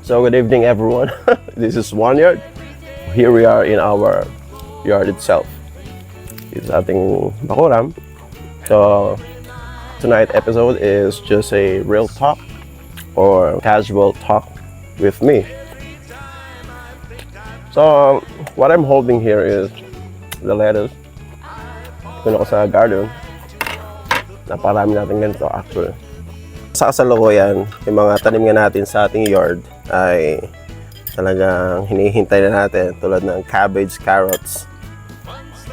So good evening everyone. This is One Yard. Here we are in our yard itself. It's ating bakuram. So tonight's episode is just a real talk or casual talk with me. So what I'm holding here is the lettuce. Puno ko sa garden. Naparami natin ganito actually. Sa kasalukuyan, yung mga tanim nga natin sa ating yard ay talagang hinihintay na natin tulad ng cabbage, carrots,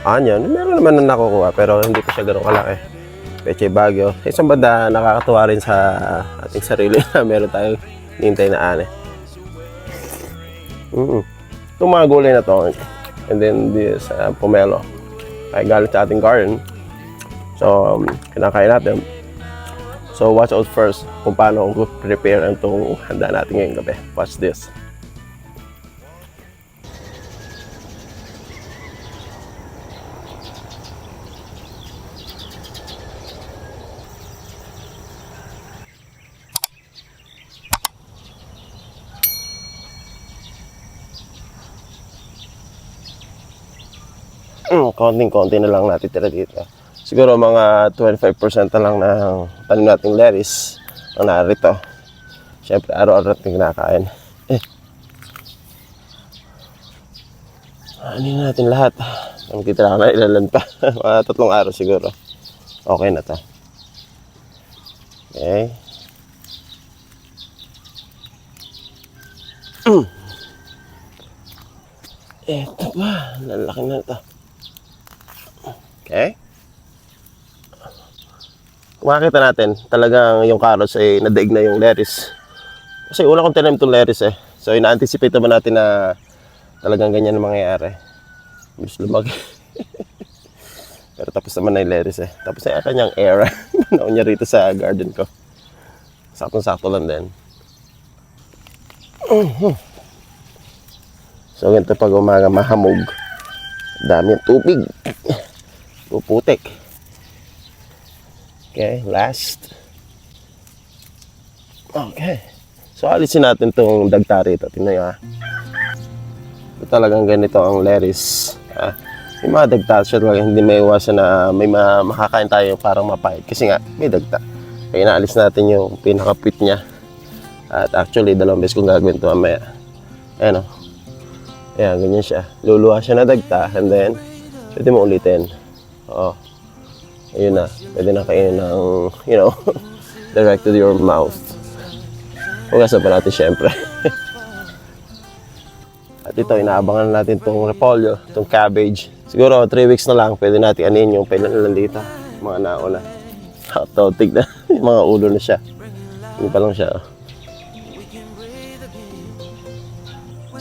onion. Meron naman na nakukuha pero hindi pa siya ganun kalaki. Peche Baguio. Sa isang banda, nakakatuwa rin sa ating sarili na meron tayong hinihintay na ane. Itong mga gulay na to, and then this pomelo ay galing sa ating garden. So, kinakain natin. So, watch out first kung paano ko prepare itong handa natin ngayong gabi. Watch this. Konting-konti na lang natin tira dito. Siguro mga 25% na lang ng tanim nating lettuce ang narito. Siyempre, araw-araw natin kinakain. Ano natin lahat? Nakikita lang na ilalan pa. Mga 3 araw siguro. Okay na to. Okay. Eto ba? Lalaki na ito. Okay. Makikita natin, talagang yung carrots ay nadaig na yung lettuce. Kasi una kong tinanim itong lettuce eh. So ina-anticipate naman natin na talagang ganyan ang mangyayari. Bilis lumaki. Pero tapos naman na yung lettuce eh. Tapos na yung kanyang era. Naon niya rito sa garden ko. Saktong-sakto lang din. So ganito pag umaga mahamog. Dami yung tubig. Puputik. Okay, last. Okay. So, alisin natin itong dagta rito. Tingnan nyo ha. Ito talagang ganito ang lettuce. Yung mga dagta siya talaga hindi may iwasan na may makakain tayo parang mapahit. Kasi nga, may dagta. Kaya inaalis natin yung pinaka-pit niya. At actually, 2 beses kong gagawin ito mamaya. Ayan o. Ayan, ganyan siya. Luluha siya na dagta and then, pwede mo ulitin. Oo. Ayun na, pwede na kainin ng, you know, direct to your mouth. Hugasan pa natin syempre. At ito, inaabangan natin itong repolyo, itong cabbage. Siguro 3 weeks na lang, pwede natin anin yung pailan na lang dito. Mga nauna. Ito, tignan, yung mga ulo na siya. Hindi pa lang siya.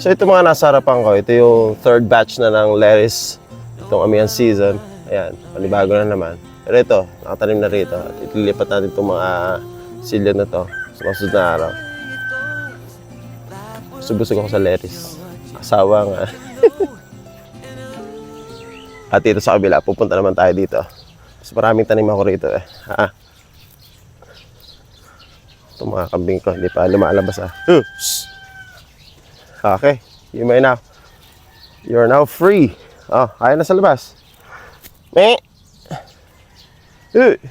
So ito mga nasa harapan ko, ito yung 3rd batch na ng lettuce. Itong amihan season. Ayan, panibago na naman. Pero ito, nakatanim na rito. At itilipat natin itong mga silya na to sa masunod na araw. Busog ako sa lettuce. Asawa nga. At dito sa kabila, pupunta naman tayo dito. Mas maraming tanim ako rito eh. Itong mga kambing ko, hindi pa lumalabas . Okay, you may now. You're now free. Kaya na sa labas. Meh!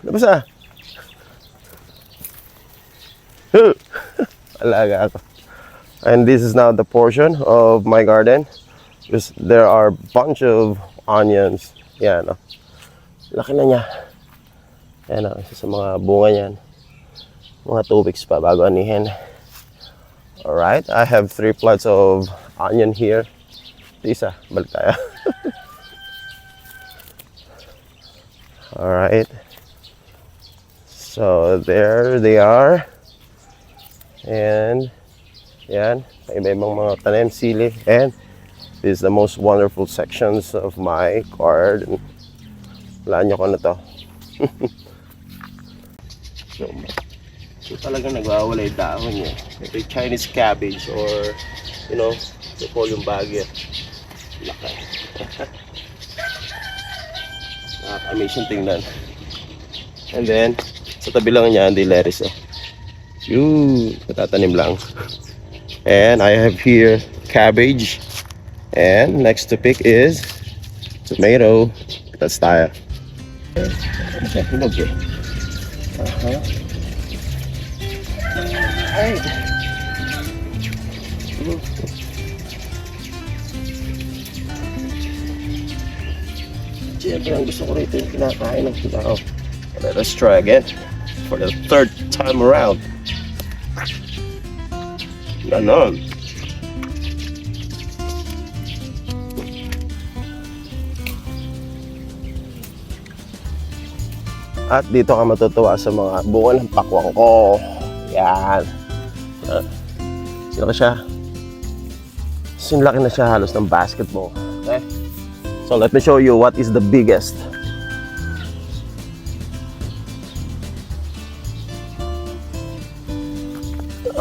Labas na. Alaga ako. And this is now the portion of my garden. There are a bunch of onions. Yan, laki na niya. Yan, isa sa mga bunga niyan. Mga 2 weeks pa bago anihin. Alright, I have 3 plots of onion here. Isa, balik tayo. Alright. So, there they are. And, yan. Iba-ibang mga tanim, sili. And, this is the most wonderful sections of my garden. Wala nyo ko na to. So, talagang nagwawala yung dahon niya. Ito yung Chinese cabbage or, you know, repolyo Baguio. Laki. Nakaka-amaze yung tingnan. And then, sa tabi lang niya, hindi lettuce eh. Yun, natatanim lang. And I have here cabbage. And next to pick is tomato. That's tayo. Ay. Siyempre, ang gusto ko rito yung kinakain ng pilaw. Let us try again for the third time around. Ganon. At dito ka matutuwa sa mga bunga ng pakwang ko. Yan. Sino ka siya? Sinlaki na siya halos ng basketball. Okay? So let me show you what is the biggest.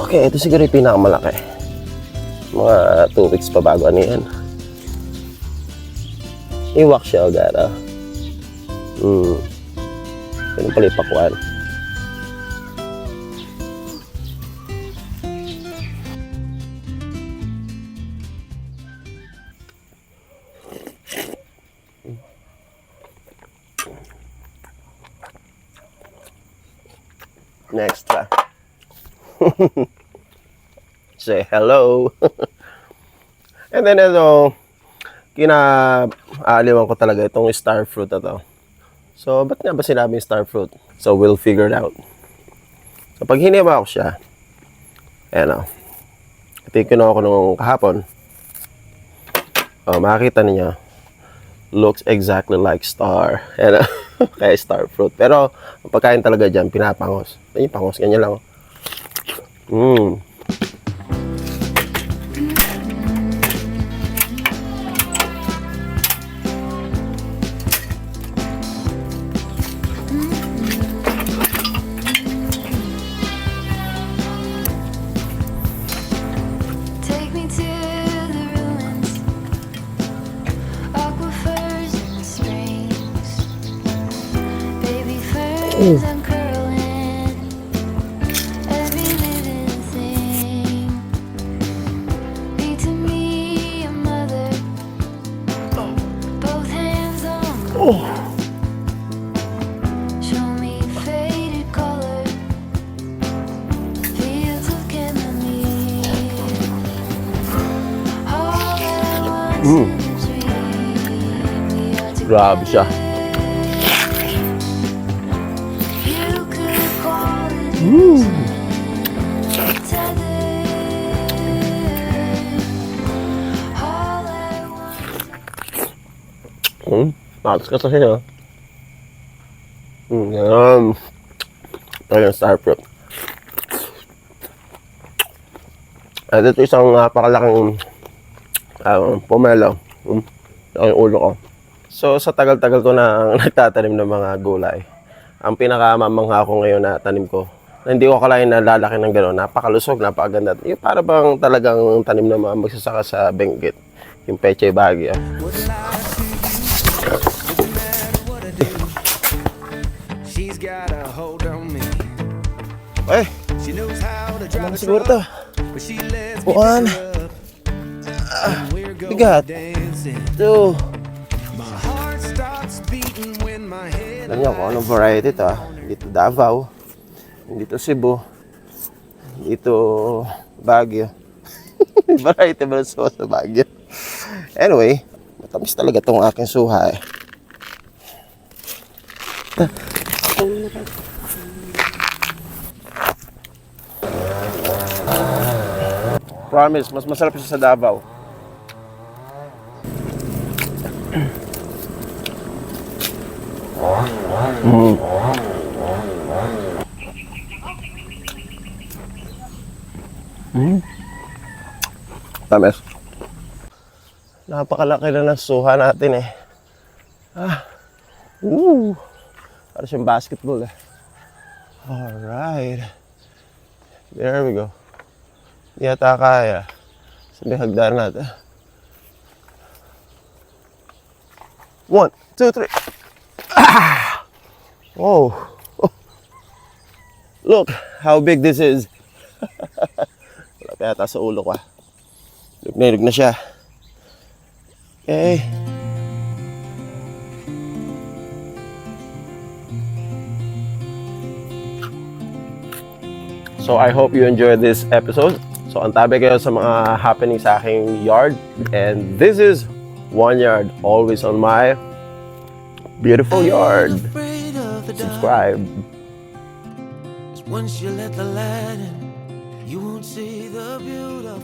Okay, ito siguro yung pinakamalaki. Mga 2 weeks pa bago ano yan. Iwak siya agad. Ganun pala yung pakwan. Next try. Say hello. And then ito, kinaaliwan ko talaga itong star fruit na to. So, ba't nga ba sinabing star fruit? So, we'll figure it out. So, pag hiniwa ko siya, ayan o. Ito yung kinuha ko nung kahapon. Oh, makikita niyo. Looks exactly like star. Ayan o. Kaya star fruit. Pero, ang pagkain talaga dyan, pinapangos. Ay, pangos. Ganyan lang. Uncurling every living thing. Be to me a mother, both hands on me. Show me faded color, fields of chamomile. All at once in a dream, we are Grabe siya. Matas ka kasi siya. Yan. Talagang star fruit. At ito isang napakalaking pomelo. Yung ulo ko. So sa tagal-tagal ko na nagtatanim ng mga gulay, ang pinakamamangha ko ngayon na tanim ko, na hindi ko akalain na lalaki ng gano'n, napakalusog, napakaganda. Yung para bang talagang tanim ng mga magsasaka sa Benguet, yung Pechay Baguio. Eh, ano siguro to? One. Bigat. Two. Alam niyo kung anong variety ito. Dito Davao. Dito Cebu. Dito Baguio. Variety ba sa Baguio? Anyway, matamis talaga itong aking suha eh. Promise, mas masarap siya sa Davao. Tamis. Napakalaki na ng suha natin eh. Para siyang basketball eh. Alright. There we go. Hindi yata kaya. Sabi hagdan natin. 1, 2, 3. Oh. Look how big this is. Wala pa Kaya taas sa ulo ko. Hilog na siya. Okay. So I hope you enjoyed this episode. So antabi kayo sa mga happening sa aking yard. And this is One Yard, always on my beautiful yard. Subscribe. Once you let the light in, you won't see the beautiful.